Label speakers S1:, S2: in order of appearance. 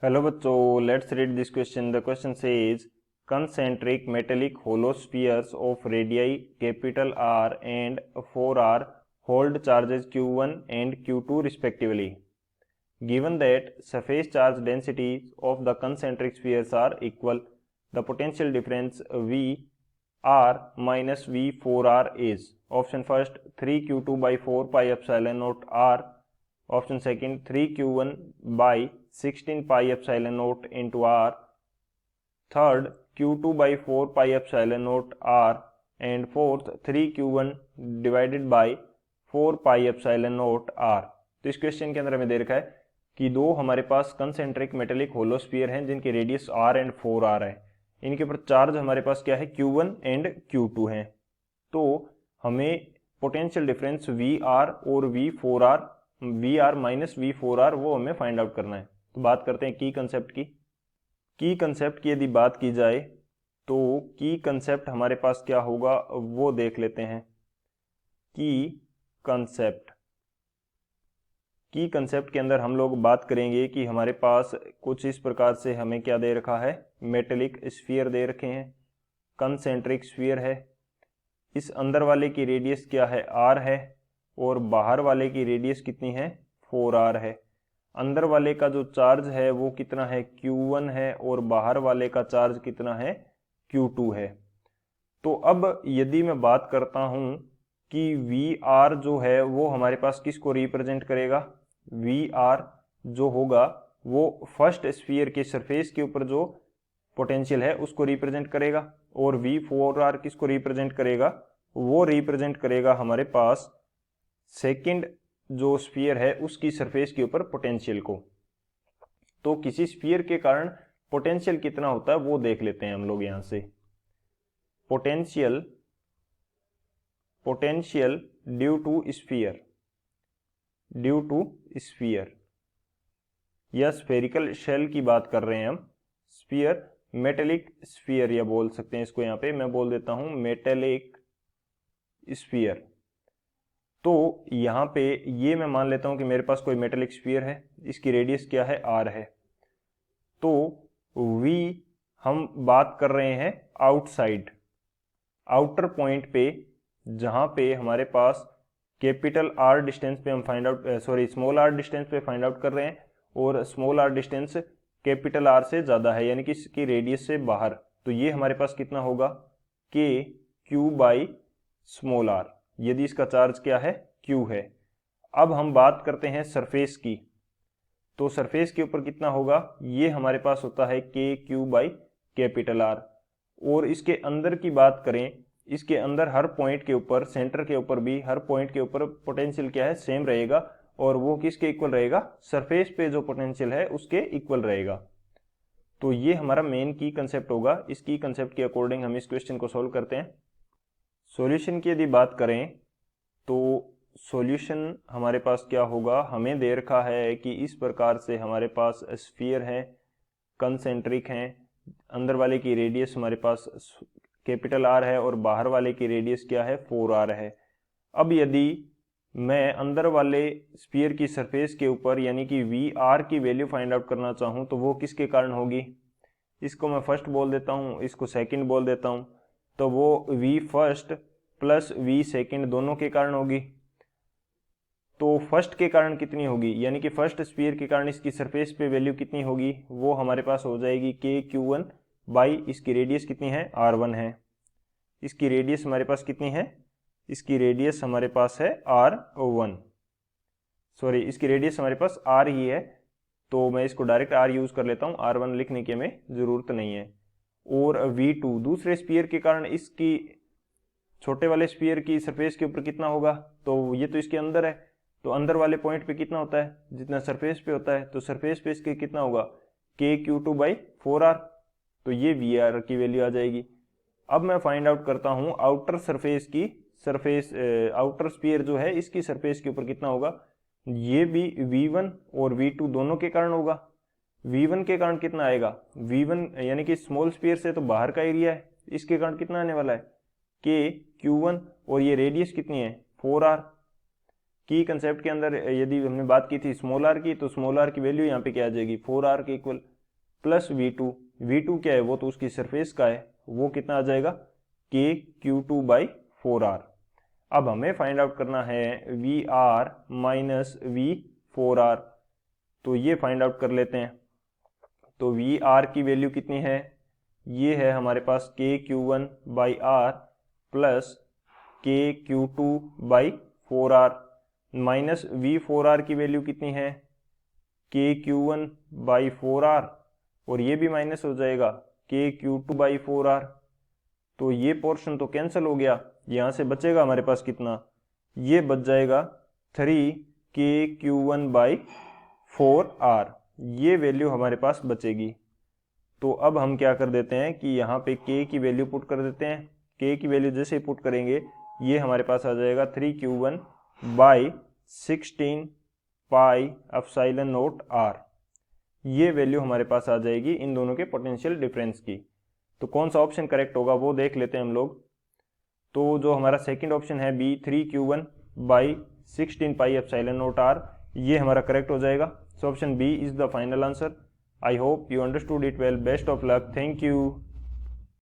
S1: Hello बच्चों, let's read this question. The question says concentric metallic hollow spheres of radii capital R and 4R hold charges q1 and q2 respectively. Given that surface charge densities of the concentric spheres are equal, the potential difference V R minus V 4R is option first 3q2 by 4 pi epsilon naught R, option second 3q1 by 16 pi epsilon naught into R, third q2 by 4 pi epsilon naught R, and fourth 3q1 divided by 4 pi epsilon naught R। तो इस question के अंदर हमें दे रखा है कि दो हमारे पास कंसेंट्रिक मेटेलिक होलो स्फीयर हैं जिनकी रेडियस R एंड 4R है। इनके ऊपर चार्ज हमारे पास क्या है, Q1 एंड Q2 है। तो हमें पोटेंशियल डिफरेंस VR और V4R, VR माइनस V4R वो हमें फाइंड आउट करना है। तो बात करते हैं की कंसेप्ट की। की कंसेप्ट की यदि बात की जाए तो की कंसेप्ट हमारे पास क्या होगा वो देख लेते हैं। की कंसेप्ट के अंदर हम लोग बात करेंगे कि हमारे पास कुछ इस प्रकार से हमें क्या दे रखा है, मेटेलिक स्फीयर दे रखे हैं, कंसेंट्रिक स्फीयर है। इस अंदर वाले की रेडियस क्या है, R है, और बाहर वाले की रेडियस कितनी है, 4R है। अंदर वाले का जो चार्ज है वो कितना है, Q1 है, और बाहर वाले का चार्ज कितना है, Q2 है। तो अब यदि मैं बात करता हूं कि VR जो है वो हमारे पास किसको रिप्रेजेंट करेगा, VR जो होगा वो फर्स्ट स्फीयर के सरफेस के ऊपर जो पोटेंशियल है उसको रिप्रेजेंट करेगा, और V4R किसको रिप्रेजेंट करेगा, वो रिप्रेजेंट करेगा हमारे पास सेकंड जो स्फीयर है उसकी सरफेस के ऊपर पोटेंशियल को। तो किसी स्फीयर के कारण पोटेंशियल कितना होता है वो देख लेते हैं हम लोग यहां से। पोटेंशियल ड्यू टू स्फीयर या स्फेरिकल शेल की बात कर रहे हैं हम। स्फीयर, मेटेलिक स्फीयर या बोल सकते हैं इसको, यहां पे मैं बोल देता हूं मेटेलिक स्फीयर। तो यहां पे ये मैं मान लेता हूं कि मेरे पास कोई मेटेलिक स्फीयर है, इसकी रेडियस क्या है, R है। तो V हम बात कर रहे हैं आउटसाइड, आउटर पॉइंट पे, जहां पे हमारे पास कैपिटल R डिस्टेंस पे हम स्मॉल r डिस्टेंस पे फाइंड आउट कर रहे हैं, और small r distance capital R से ज्यादा है, यानी कि इसकी रेडियस से बाहर। तो ये हमारे पास कितना होगा, KQ बाई स्मॉल r, यदि इसका चार्ज क्या है, Q है। अब हम बात करते हैं सरफेस की। तो सरफेस के ऊपर कितना होगा, ये हमारे पास होता है KQ बाई कैपिटल R। और इसके अंदर की बात करें, इसके अंदर हर पॉइंट के ऊपर, सेंटर के ऊपर भी हर पॉइंट के ऊपर पोटेंशियल क्या है, सेम रहेगा, और वो किसके इक्वल रहेगा, सरफेस पे जो पोटेंशियल है उसके इक्वल रहेगा। तो ये हमारा मेन की कंसेप्ट होगा। इस की कंसेप्ट के अकॉर्डिंग हम इस क्वेश्चन को सोल्व करते हैं। सॉल्यूशन की यदि बात करें तो सॉल्यूशन हमारे पास क्या होगा, हमें दे रखा है कि इस प्रकार से हमारे पास स्फीयर है, कंसेंट्रिक हैं, अंदर वाले की रेडियस हमारे पास कैपिटल R है, और बाहर वाले की रेडियस क्या है, 4R है। अब यदि मैं अंदर वाले स्फीयर की सरफेस के ऊपर यानी कि VR की वैल्यू फाइंड आउट करना चाहूं तो वो किसके कारण होगी, इसको मैं फर्स्ट बोल देता हूं, इसको सेकंड बोल देता हूं। तो वो V first plus V second दोनों के कारण होगी। तो फर्स्ट के कारण कितनी होगी, यानी कि फर्स्ट स्फीयर के कारण इसकी सरफेस पे वैल्यू कितनी होगी, वो हमारे पास हो जाएगी KQ1 बाई, इसकी रेडियस कितनी है, R1 है। इसकी रेडियस हमारे पास कितनी है, इसकी रेडियस हमारे पास है R1, इसकी रेडियस हमारे पास R ही है। तो मैं इसको डायरेक्ट R यूज कर लेता हूं, R1 लिखने की हमें जरूरत नहीं है। और V2 दूसरे स्फीयर के कारण इसकी छोटे वाले स्फीयर की सरफेस के ऊपर कितना होगा, तो ये तो इसके अंदर है, तो अंदर वाले पॉइंट पे कितना होता है, जितना सरफेस पे होता है, तो सरफेस पे इसके कितना होगा, KQ2 बाई 4R। तो ये VR की वैल्यू आ जाएगी। अब मैं फाइंड आउट करता हूं आउटर सरफेस की, आउटर स्फीयर जो है इसकी सरफेस के ऊपर कितना होगा, ये भी V1 और V2 दोनों के कारण होगा। V1 के कारण कितना आएगा, V1 यानी कि स्मॉल स्फीयर से तो बाहर का एरिया है, इसके कारण कितना आने वाला है, KQ1, और ये रेडियस कितनी है, 4R। की कंसेप्ट के अंदर यदि हमने बात की थी स्मॉल आर की, तो स्मॉल आर की वैल्यू यहाँ पे क्या आ जाएगी 4r के इक्वल, प्लस v2, v2 क्या है वो तो उसकी सरफेस का है, वो कितना आ जाएगा kq2/4r। अब हमें फाइंड आउट करना है vr माइनस v4r, तो ये फाइंड आउट कर लेते हैं। तो vr की वैल्यू कितनी है, ये है हमारे पास kq1/r plus kq2/4r, minus v4r की वैल्यू कितनी है kq1/4r, और ये भी माइनस हो जाएगा kq2/4r। तो ये पोर्शन तो कैंसिल हो गया, यहाँ से बचेगा हमारे पास कितना, ये बच जाएगा 3kq1/4r, ये वैल्यू हमारे पास बचेगी। तो अब हम क्या कर देते हैं कि यहाँ पे k की वैल्यू पुट कर देते हैं। k की वैल्यू जैसे ही पुट करेंगे ये हमारे पास आ जाएगा 3q1/16 pi epsilon naught r, ये वैल्यू हमारे पास आ जाएगी इन दोनों के पोटेंशियल डिफरेंस की। तो कौन सा ऑप्शन करेक्ट होगा वो देख लेते हैं हम लोग। तो जो हमारा सेकंड ऑप्शन है B 3q1/16 pi epsilon naught r, ये हमारा करेक्ट हो जाएगा। So option B is the final answer. I hope you understood it well. Best of luck. Thank you.